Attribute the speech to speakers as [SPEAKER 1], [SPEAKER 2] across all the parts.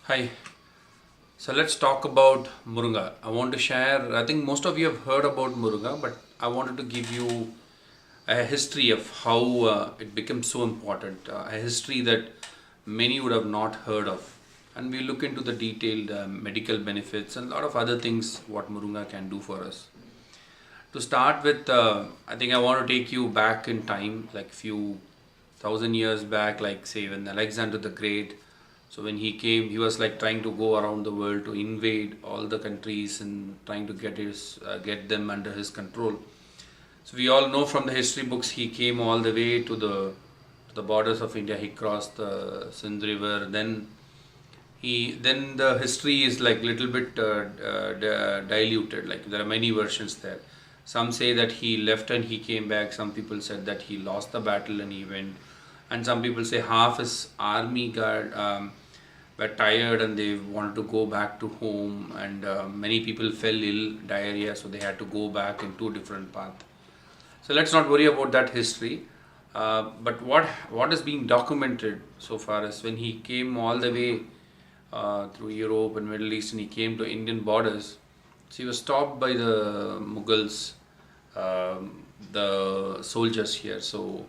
[SPEAKER 1] Hi, so let's talk about Moringa. I want to share, I think most of you have heard about Moringa, but I wanted to give you a history of how it became so important, a history that many would have not heard of. And we look into the detailed medical benefits and a lot of other things what Moringa can do for us. To start with, I think I want to take you back in time, like few thousand years back, like say when Alexander the Great. So when he came, he was like trying to go around the world to invade all the countries and trying to get them under his control. So we all know from the history books he came all the way to the borders of India. He crossed the Sindh River. Then the history is like little bit diluted. Like there are many versions there. Some say that he left and he came back. Some people said that he lost the battle and he went. And some people say half his army were tired and they wanted to go back to home. And many people fell ill, diarrhea, so they had to go back in two different paths. So let's not worry about that history. But what is being documented so far is when he came all the way through Europe and Middle East and he came to Indian borders. So he was stopped by the Mughals, the soldiers here. So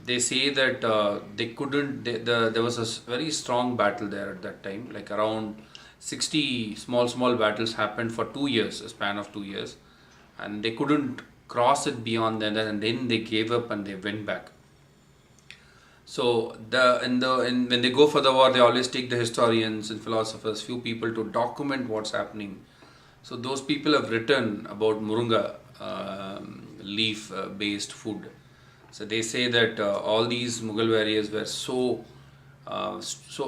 [SPEAKER 1] they say that they couldn't. There was a very strong battle there at that time. Like around 60 small battles happened for 2 years, a span of 2 years, and they couldn't cross it beyond that. And then they gave up and they went back. So when they go for the war, they always take the historians and philosophers, few people to document what's happening. So those people have written about Moringa leaf based food. So they say that all these Mughal warriors were so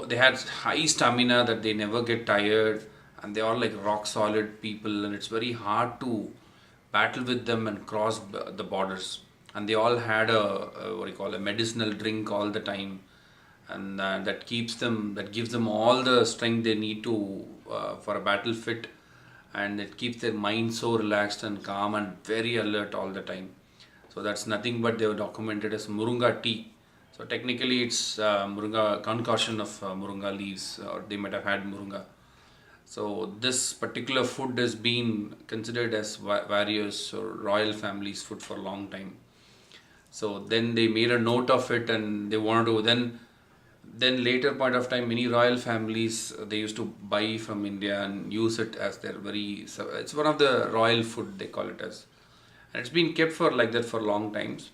[SPEAKER 1] they had high stamina that they never get tired, and they are like rock solid people, and it's very hard to battle with them and cross the borders. And they all had a what do you call a medicinal drink all the time, and that gives them all the strength they need to for a battle fit, and it keeps their mind so relaxed and calm and very alert all the time. So that's nothing but they were documented as Moringa tea. So technically it's Moringa concoction of Moringa leaves, or they might have had Moringa. So this particular food has been considered as various or royal families' food for a long time. So then they made a note of it, and they wanted to then later point of time many royal families they used to buy from India and use it as their very, so it's one of the royal food they call it as, and it's been kept for like that for long times.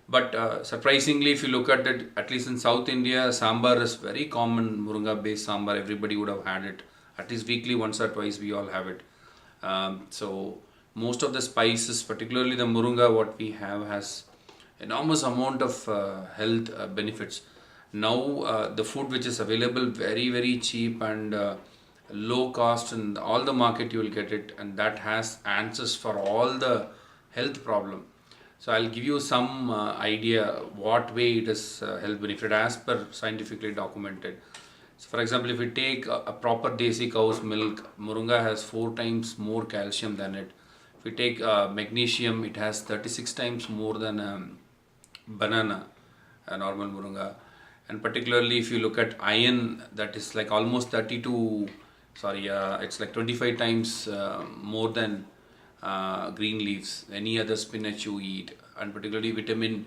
[SPEAKER 1] But surprisingly, if you look at it, at least in South India, sambar is very common. Moringa based sambar, everybody would have had it at least weekly, once or twice we all have it. So most of the spices, particularly the Moringa what we have, has enormous amount of health benefits. Now the food which is available very cheap and low cost in all the market, you will get it, and that has answers for all the health problem. So I'll give you some idea what way it is health benefit as per scientifically documented. So for example, if we take a proper desi cow's milk, Moringa has 4 times more calcium than it. If we take magnesium, it has 36 times more than banana, a normal Moringa. And particularly if you look at iron, that is like almost 32, sorry, it's like 25 times more than green leaves, any other spinach you eat. And particularly vitamin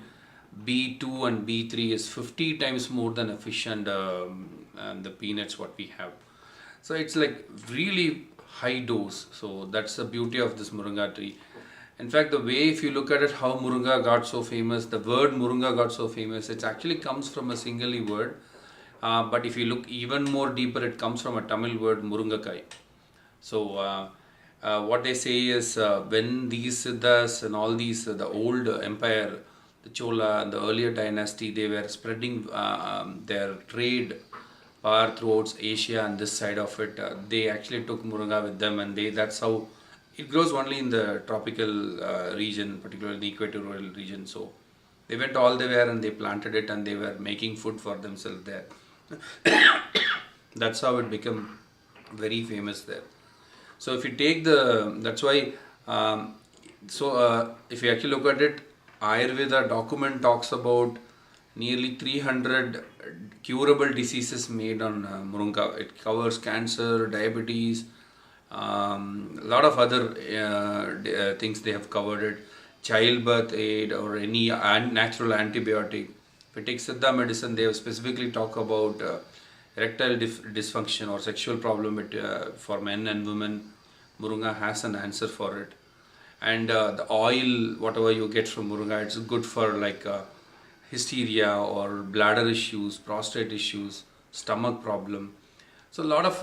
[SPEAKER 1] B2 and B3 is 50 times more than a fish and the peanuts what we have. So it's like really high dose. So that's the beauty of this Moringa tree. In fact, the way if you look at it, how Moringa got so famous, the word Moringa got so famous, it actually comes from a single word. But if you look even more deeper, it comes from a Tamil word Murungakai. So what they say is when these Siddhas and all these, the old empire, the Chola and the earlier dynasty, they were spreading their trade power throughout Asia and this side of it. They actually took Moringa with them, and that's how it grows only in the tropical region, particularly the equatorial region. So they went all the way and they planted it, and they were making food for themselves there. That's how it became very famous there. So if you take that's why, if you actually look at it, Ayurveda document talks about nearly 300 curable diseases made on Moringa. It covers cancer, diabetes, a lot of other things they have covered it, childbirth aid or any natural antibiotic. If it takes Siddha medicine, they have specifically talk about erectile dysfunction or sexual problem for men and women. Moringa has an answer for it. And the oil, whatever you get from Moringa, it's good for like hysteria or bladder issues, prostate issues, stomach problem. So a lot of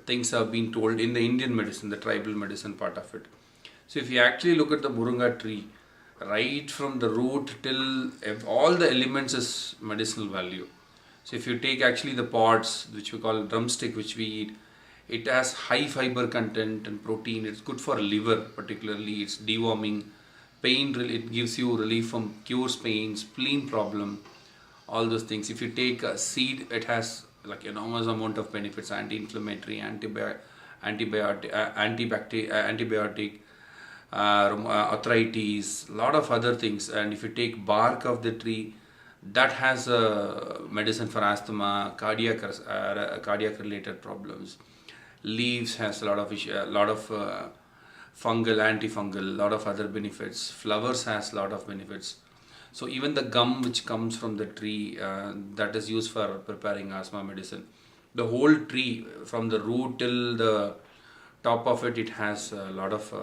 [SPEAKER 1] things have been told in the Indian medicine, the tribal medicine part of it. So if you actually look at the Moringa tree, right from the root till all the elements is medicinal value. So if you take actually the pods, which we call drumstick, which we eat, it has high fiber content and protein. It's good for liver, particularly. It's deworming, pain. It gives you relief from cures pain, spleen problem, all those things. If you take a seed, it has like enormous amount of benefits: anti-inflammatory, antibiotic, arthritis, lot of other things. And if you take bark of the tree, that has a medicine for asthma, cardiac related problems. Leaves has a lot of fungal, antifungal, lot of other benefits. Flowers has a lot of benefits. So even the gum which comes from the tree, that is used for preparing asthma medicine. The whole tree from the root till the top of it, it has a lot of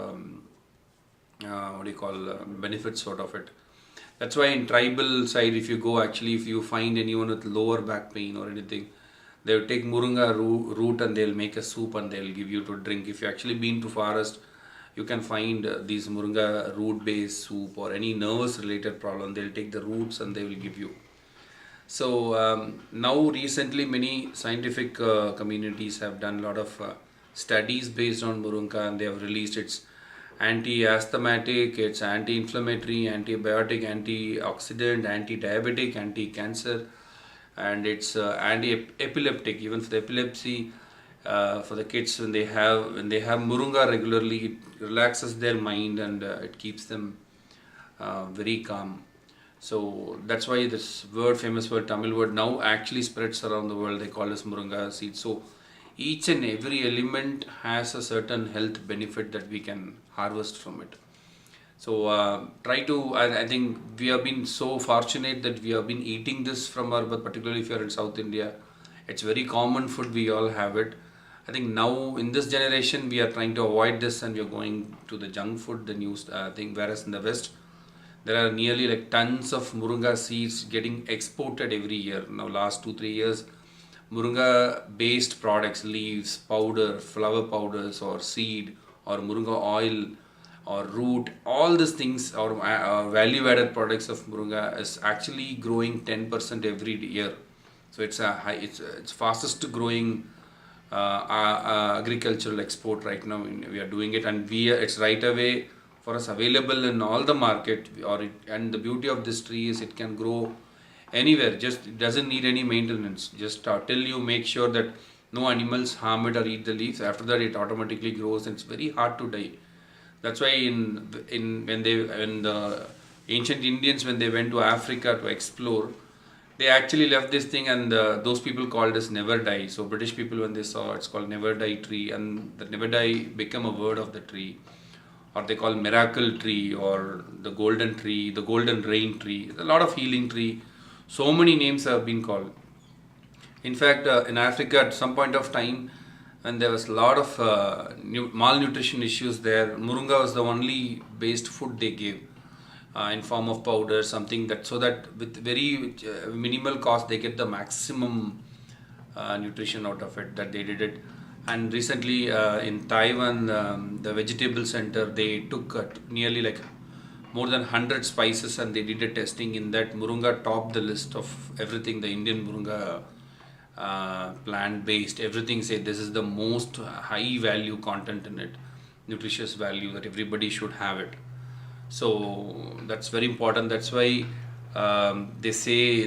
[SPEAKER 1] benefits out of it. That's why in tribal side, if you go actually, if you find anyone with lower back pain or anything, they will take Moringa root and they'll make a soup and they'll give you to drink. If you actually been to forest, you can find these Moringa root based soup or any nervous related problem. They'll take the roots and they will give you. So now recently many scientific communities have done a lot of studies based on Moringa, and they have released its anti-asthmatic, it's anti-inflammatory, antibiotic, antioxidant, anti-diabetic, anti-cancer, and it's anti-epileptic. Even for the epilepsy, for the kids, when they have Moringa regularly, it relaxes their mind and it keeps them very calm. So that's why this word, famous word, Tamil word, now actually spreads around the world. They call this Moringa seed. So each and every element has a certain health benefit that we can harvest from it. So try to, I think we have been so fortunate that we have been eating this from our, but particularly if you are in South India, it's very common food, we all have it. I think now in this generation we are trying to avoid this and we are going to the junk food, the new thing, whereas in the West, there are nearly like tons of Moringa seeds getting exported every year. Now last 2-3 years, Moringa based products, leaves, powder, flower powders or seed or Moringa oil or root, all these things or value added products of Moringa is actually growing 10% every year. So it's a high, it's fastest growing agricultural export right now. We are doing it, and it's right away for us available in all the market. And the beauty of this tree is it can grow anywhere. Just it doesn't need any maintenance. Just till you make sure that no animals harm it or eat the leaves. After that, it automatically grows, and it's very hard to die. That's why when the ancient Indians, when they went to Africa to explore, they actually left this thing, and those people called us never die. So British people, when they saw it's called never die tree, and the never die became a word of the tree, or they call miracle tree or the golden tree, the golden rain tree, a lot of healing tree. So many names have been called. In fact, in Africa at some point of time, when there was a lot of malnutrition issues there, Moringa was the only based food they gave in form of powder, something that, so that with very minimal cost they get the maximum nutrition out of it, that they did it. And recently in Taiwan, the vegetable center, they took nearly like more than 100 spices and they did a testing. In that, Moringa topped the list of everything. The Indian Moringa plant based, everything said this is the most high value content in it, nutritious value, that everybody should have it. So that's very important. That's why they say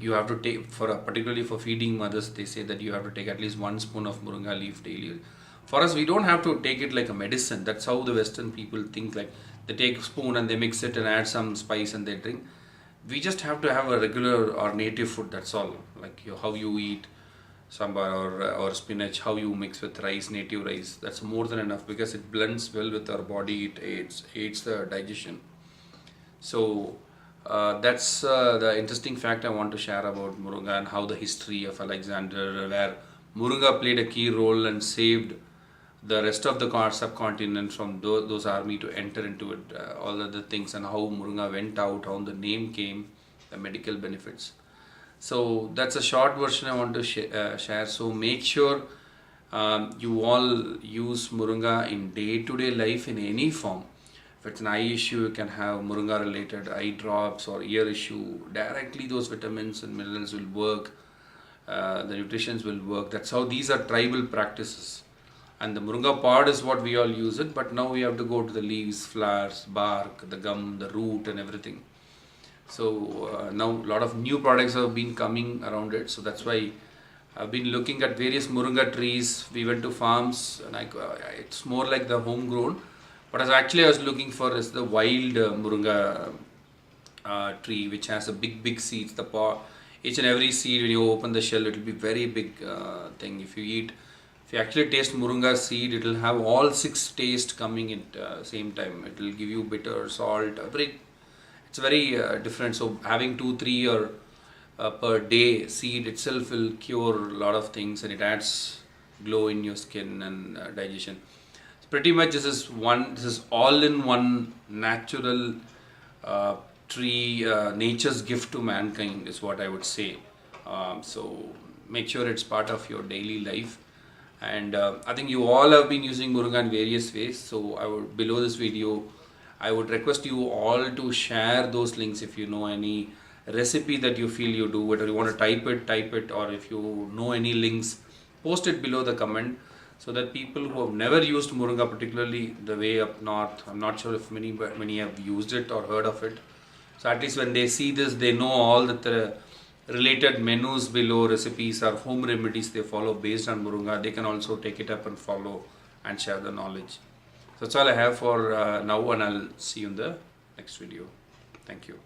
[SPEAKER 1] you have to take, particularly for feeding mothers, they say that you have to take at least 1 spoon of Moringa leaf daily. For us, we don't have to take it like a medicine. That's how the Western people think. Like they take a spoon and they mix it and add some spice and they drink. We just have to have a regular or native food, that's all. Like how you eat sambar or spinach, how you mix with rice, native rice, that's more than enough because it blends well with our body, it aids the digestion. So that's the interesting fact I want to share about Moringa and how the history of Alexander, where Moringa played a key role and saved the rest of the subcontinent from those army to enter into it, all other things, and how Moringa went out, how the name came, the medical benefits. So that's a short version I want to share. So make sure you all use Moringa in day-to-day life in any form. If it's an eye issue, you can have Moringa related eye drops, or ear issue. Directly those vitamins and minerals will work. The nutritions will work. That's how these are tribal practices. And the Moringa pod is what we all use it, but now we have to go to the leaves, flowers, bark, the gum, the root and everything. So now a lot of new products have been coming around it. So that's why I've been looking at various Moringa trees. We went to farms and it's more like the homegrown. But I was looking for is the wild Moringa tree, which has a big seeds. Each and every seed, when you open the shell, it will be very big thing. If you actually taste Moringa seed, it will have all 6 tastes coming at same time. It will give you bitter, salt, it's very different. So having 2-3 or per day seed itself will cure a lot of things, and it adds glow in your skin and digestion. Pretty much this is all in one natural tree, nature's gift to mankind is what I would say. So make sure it's part of your daily life. And I think you all have been using Moringa in various ways. So I would, below this video, I would request you all to share those links. If you know any recipe that you feel you do, whether you want to type it, or if you know any links, post it below the comment, so that people who have never used Moringa, particularly the way up north, I'm not sure if many have used it or heard of it. So at least when they see this, they know all the related menus below, recipes or home remedies they follow based on Moringa. They can also take it up and follow and share the knowledge. So that's all I have for now, and I'll see you in the next video. Thank you.